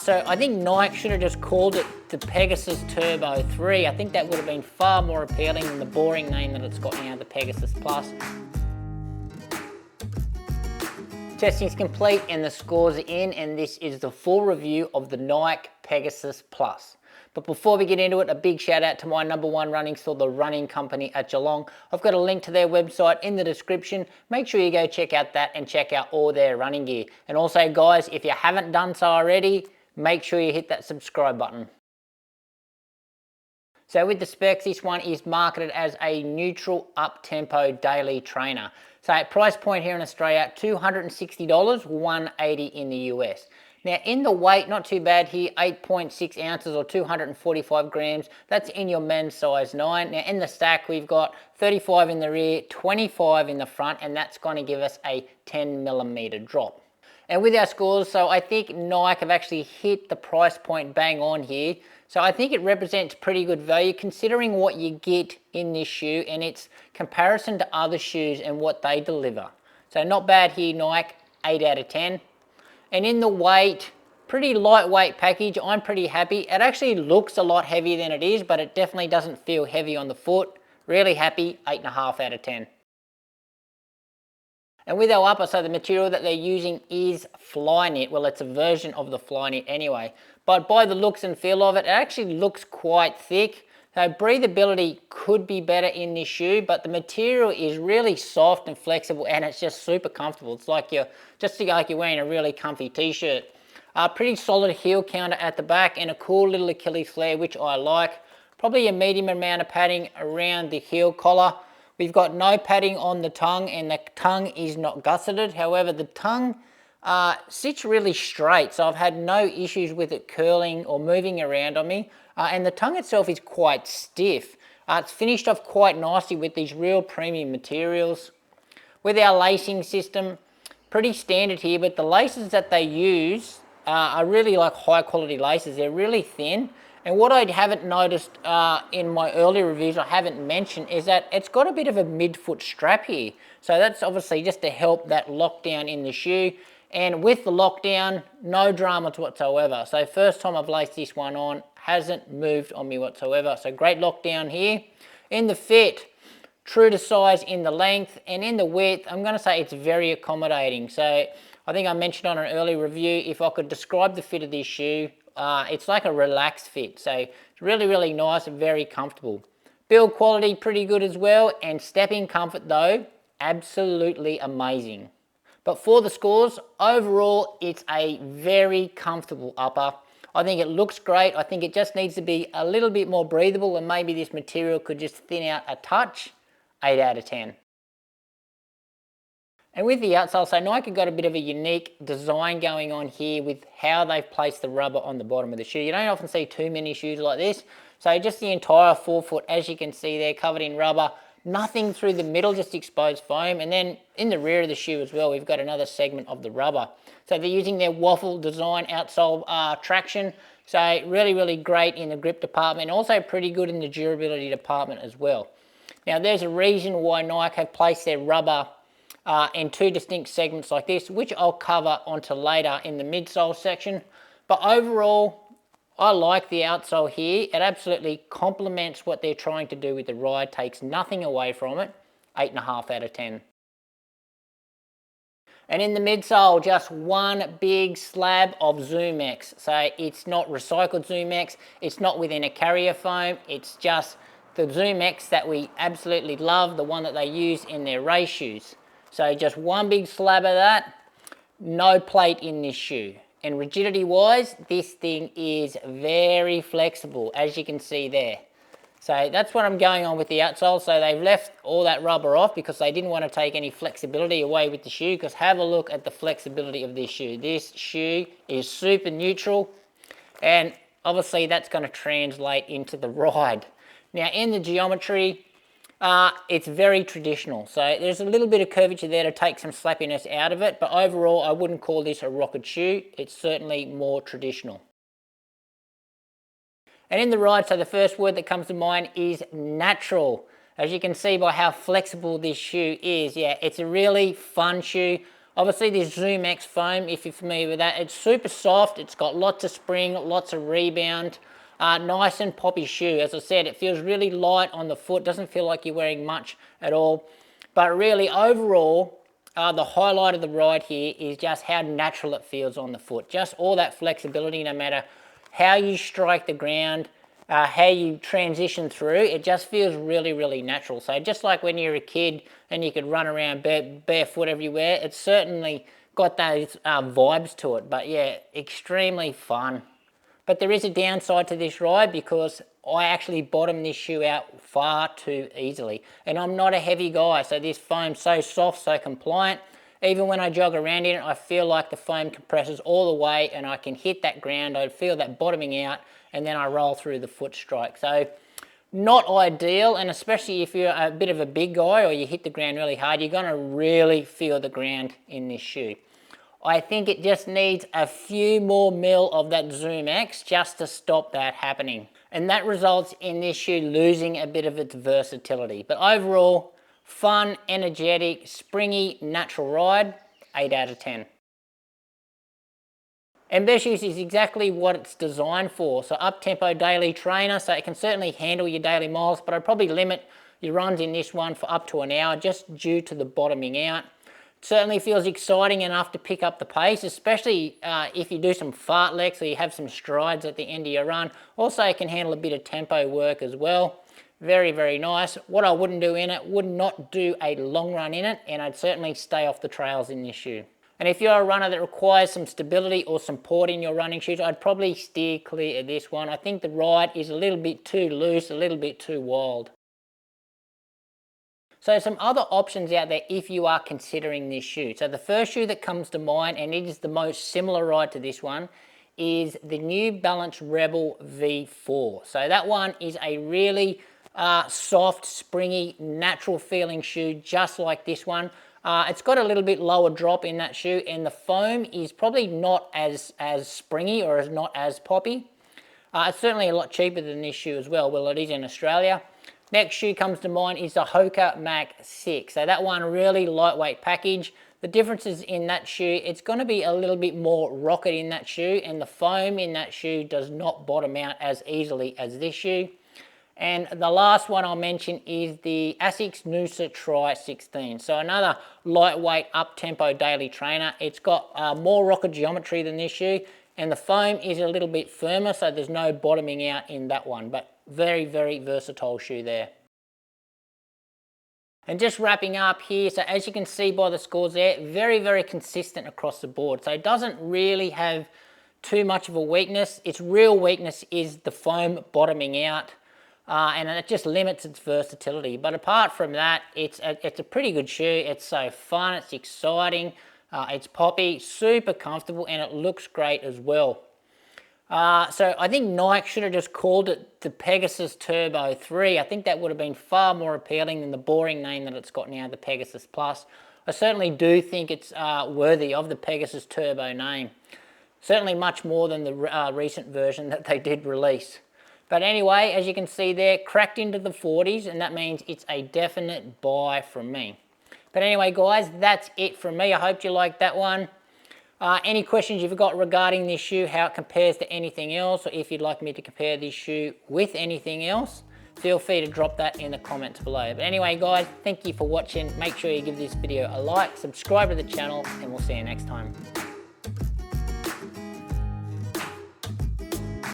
So I think Nike should have just called it the Pegasus Turbo 3. I think that would have been far more appealing than the boring name that it's got now, the Pegasus Plus. Testing's complete and the scores are in, and this is the full review of the Nike Pegasus Plus. But before we get into it, a big shout out to my #1 running store, the Running Company at Geelong. I've got a link to their website in the description. Make sure you go check out that and check out all their running gear. And also guys, if you haven't done so already, make sure you hit that subscribe button. So with the specs, this one is marketed as a neutral up-tempo daily trainer. So at price point here in Australia, $260, $180 in the US. Now in the weight, not too bad here, 8.6 ounces or 245 grams. That's in your men's size 9. Now in the stack, we've got 35 in the rear, 25 in the front, and that's going to give us a 10mm drop. And with our scores, so I think Nike have actually hit the price point bang on here. So I think it represents pretty good value considering what you get in this shoe and its comparison to other shoes and what they deliver. So not bad here, Nike, 8 out of 10. And in the weight, pretty lightweight package. I'm pretty happy. It actually looks a lot heavier than it is, but it definitely doesn't feel heavy on the foot. Really happy, 8.5 out of 10. And with our upper, so the material that they're using is Flyknit. Well, it's a version of the Flyknit anyway. But by the looks and feel of it, it actually looks quite thick. So breathability could be better in this shoe, but the material is really soft and flexible, and it's just super comfortable. It's like you're wearing a really comfy t-shirt. Pretty solid heel counter at the back and a cool little Achilles flare, which I like. Probably a medium amount of padding around the heel collar. We've got no padding on the tongue, and the tongue is not gusseted. However, the tongue sits really straight, so I've had no issues with it curling or moving around on me. And the tongue itself is quite stiff. It's finished off quite nicely with these real premium materials. With our lacing system, pretty standard here, but the laces that they use are really like high quality laces. They're really thin. And what I haven't noticed in my earlier reviews, I haven't mentioned, is that it's got a bit of a midfoot strap here. So that's obviously just to help that lockdown in the shoe. And with the lockdown, no dramas whatsoever. So first time I've laced this one on, hasn't moved on me whatsoever. So great lockdown here. In the fit, true to size in the length, and in the width, I'm going to say it's very accommodating. So I think I mentioned on an early review, if I could describe the fit of this shoe, it's like a relaxed fit. So it's really, really nice and very comfortable. Build quality, pretty good as well. And stepping comfort though, absolutely amazing. But for the scores, overall, it's a very comfortable upper. I think it looks great. I think it just needs to be a little bit more breathable, and maybe this material could just thin out a touch. 8 out of 10. And with the outsole, so Nike got a bit of a unique design going on here with how they've placed the rubber on the bottom of the shoe. You don't often see too many shoes like this. So just the entire forefoot, as you can see there, covered in rubber. Nothing through the middle, just exposed foam. And then in the rear of the shoe as well, we've got another segment of the rubber. So they're using their waffle design outsole traction. So really, really great in the grip department. Also pretty good in the durability department as well. Now there's a reason why Nike have placed their rubber in two distinct segments like this, which I'll cover onto later in the midsole section. But overall, I like the outsole here. It absolutely complements what they're trying to do with the ride, takes nothing away from it. 8.5 out of 10. And in the midsole, just one big slab of ZoomX. So it's not recycled ZoomX, it's not within a carrier foam, it's just the ZoomX that we absolutely love, the one that they use in their race shoes. So just one big slab of that, no plate in this shoe. And rigidity wise, this thing is very flexible, as you can see there. So that's what I'm going on with the outsole. So they've left all that rubber off because they didn't want to take any flexibility away with the shoe, because have a look at the flexibility of this shoe. This shoe is super neutral, and obviously that's going to translate into the ride. Now in the geometry, it's very traditional. So there's a little bit of curvature there to take some slappiness out of it, but overall I wouldn't call this a rocket shoe. It's certainly more traditional. And in the ride, so the first word that comes to mind is natural. As you can see by how flexible this shoe is, yeah, it's a really fun shoe. Obviously this Zoom X foam, if you're familiar with that, it's super soft, it's got lots of spring, lots of rebound, nice and poppy shoe. As I said, it feels really light on the foot, doesn't feel like you're wearing much at all. But really overall, the highlight of the ride here is just how natural it feels on the foot. Just all that flexibility, no matter how you strike the ground, how you transition through, it just feels really, really natural. So just like when you're a kid and you could run around barefoot everywhere, it's certainly got those vibes to it. But yeah, extremely fun. But there is a downside to this ride because I actually bottomed this shoe out far too easily. And I'm not a heavy guy, so this foam's so soft, so compliant. Even when I jog around in it, I feel like the foam compresses all the way and I can hit that ground. I feel that bottoming out and then I roll through the foot strike. So not ideal, and especially if you're a bit of a big guy or you hit the ground really hard, you're gonna really feel the ground in this shoe. I think it just needs a few more mil of that Zoom X just to stop that happening. And that results in this shoe losing a bit of its versatility. But overall, fun, energetic, springy, natural ride, 8 out of 10. And Bare Shoes is exactly what it's designed for. So up-tempo daily trainer, so it can certainly handle your daily miles, but I'd probably limit your runs in this one for up to an hour just due to the bottoming out. It certainly feels exciting enough to pick up the pace, especially if you do some fartleks or you have some strides at the end of your run. Also, it can handle a bit of tempo work as well. Very, very nice. What I wouldn't do in it, would not do a long run in it, and I'd certainly stay off the trails in this shoe. And if you're a runner that requires some stability or support in your running shoes, I'd probably steer clear of this one. I think the ride is a little bit too loose, a little bit too wild. So some other options out there if you are considering this shoe. So the first shoe that comes to mind, and it is the most similar ride to this one, is the New Balance Rebel V4. So that one is a really soft, springy, natural feeling shoe, just like this one. It's got a little bit lower drop in that shoe, and the foam is probably not as springy or is not as poppy. It's certainly a lot cheaper than this shoe as well. Well, it is in Australia. Next shoe comes to mind is the Hoka Mach 6. So that one, really lightweight package. The differences in that shoe, it's going to be a little bit more rocket in that shoe, and the foam in that shoe does not bottom out as easily as this shoe. And the last one I'll mention is the Asics Noosa Tri 16. So another lightweight up-tempo daily trainer. It's got more rocket geometry than this shoe, and the foam is a little bit firmer, so there's no bottoming out in that one. But very, very versatile shoe there. And just wrapping up here, so as you can see by the scores there, very, very consistent across the board. So it doesn't really have too much of a weakness. Its real weakness is the foam bottoming out. And it just limits its versatility. But apart from that, it's a pretty good shoe. It's so fun, it's exciting, it's poppy, super comfortable, and it looks great as well. So I think Nike should have just called it the Pegasus Turbo 3. I think that would have been far more appealing than the boring name that it's got now, the Pegasus Plus. I certainly do think it's worthy of the Pegasus Turbo name. Certainly much more than the recent version that they did release. But anyway, as you can see there, cracked into the 40s, and that means it's a definite buy from me. But anyway, guys, that's it from me. I hope you liked that one. Any questions you've got regarding this shoe, how it compares to anything else, or if you'd like me to compare this shoe with anything else, feel free to drop that in the comments below. But anyway, guys, thank you for watching. Make sure you give this video a like, subscribe to the channel, and we'll see you next time.